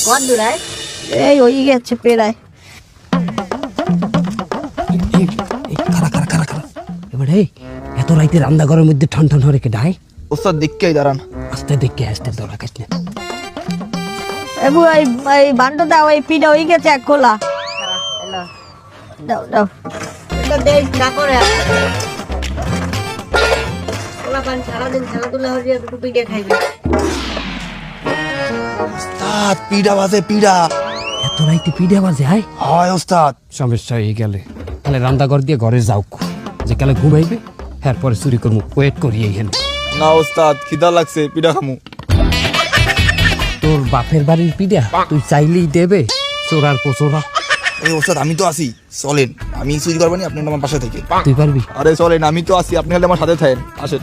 কোন দূরায় এই ওই গেছে পেড়ায় এবারে এত রাইতে রান্নাঘরের মধ্যে ঠন ঠন হরে কে ডাই ওস্তাদ দেখকেই দাঁড়ান। আস্তে দেখে আসতে দৌড়া কাছ না এবু এই বান্ডো দাও এই পিঠা হয়ে গেছে এক খোলা দাও দাও এটা দেখ না করে ওলা পান সারাদিন খেলাধুলা হয়ে দুটো পিঠা খাইবে ওস্তাদ পিড়া বাজে পিড়া। এত রাইতে পিঠে বাজে হাই হয় ওস্তাদ। সমস্যা হয়ে গেলে তাহলে রান্নাঘর দিয়ে ঘরে যাও যে কালে ঘুমাইবে এরপরে চুরি করবো ওয়েট করি এইখানে। না ওস্তাদ খিদা লাগছে পিড়া খামু। তোর বাপের বাড়ির পিঠা তুই চাইলেই দেবে চোরার পোচোরা। এই ওস্তাদ আমি তো আসি, চলেন। আমি চুরি করবানি, আপনি আমার পাশে থেকে। তুই পারবি? আরে চলেন, আমি তো আসি, আপনি হলে আমার সাথে থাকেন। আসেন।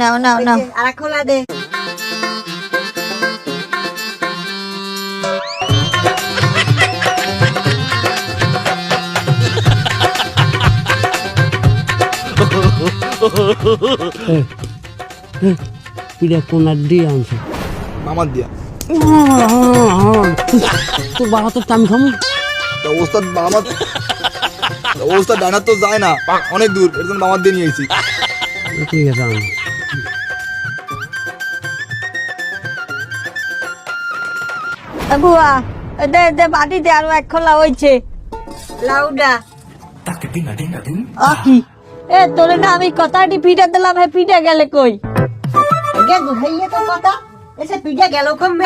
নাও নাও নাও আর খোলা দে পিঠা কোনার দিয়ে আনছে মামার দিয়া। তোর বাবা তো আমি খামু। তা ওস্তাদ মামার, ওস্তাদ ডানার তো যায় না, অনেক দূর, এর জন্য মামার দিয়ে নিয়ে এসেছি। ঠিক আছে আনো। বুয়া দে দে বাটিতে আরো এক খোলা হইছে লাউডা কি এ তোরে না আমি কথাটি পিঠা দিলাম হে পিঠা গেলে কই গে দুহাইয়ে তো কথা এসে পিঠা গেল কমবে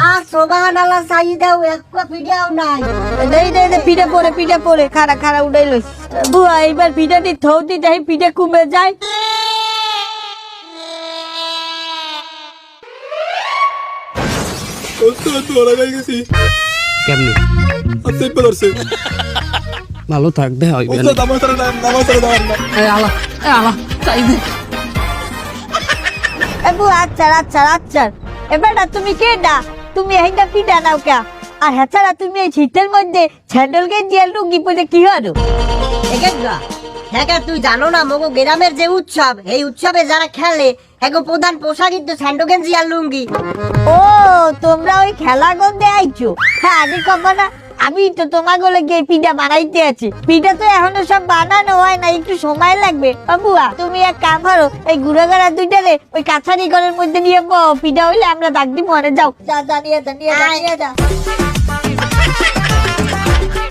আর সুবহানাল্লাহ সাই দাও এক পিঠাও নাই দে দে দে পিঠা পড়ে খাড়া খাড়া উড়াই লই বুয়া এইবার পিঠাটি থৌতি যাই পিঠা কমে যায় ওস্তাদ ধরা গাই গেছি। কেমনি আপনি পড়ছে। ভালো থাক দে হইবে না। ওস্তাদ আমার সাথে দাঁড়ান না। এ আলা চাই দে। বুয়া আচ্ছা এবারটা তুমি কেডা তুমি এইটা পিঠা নাও কা আর হেছাড়া তুমি এই শীতের মধ্যে স্যান্ডেল গেঞ্জি আর লুঙ্গি পরে কি হলো একেগা হ্যাঁ তুই জানো না মগো গ্রামের যে উৎসব এই উৎসবে যারা খেলে এগো প্রধান পোশাক কিন্তু স্যান্ডো গেঞ্জি আর লুঙ্গি ও তোমরা ওই খেলা গন্ধে আইছো হ্যাঁ আগে কবা না আমি তো তোমার গলে গিয়ে পিঠা বানাইতে আছি পিঠা তো এখনো সব বানানো হয় না একটু সময় লাগবে বাবুয়া তুমি এক কাম করো এই গুড়াগাড়া দুইটারে ওই কাছারি ঘরের মধ্যে নিয়ে পিঠা হইলে আমরা ডাক দিব মনে যাও যা নিয়ে যা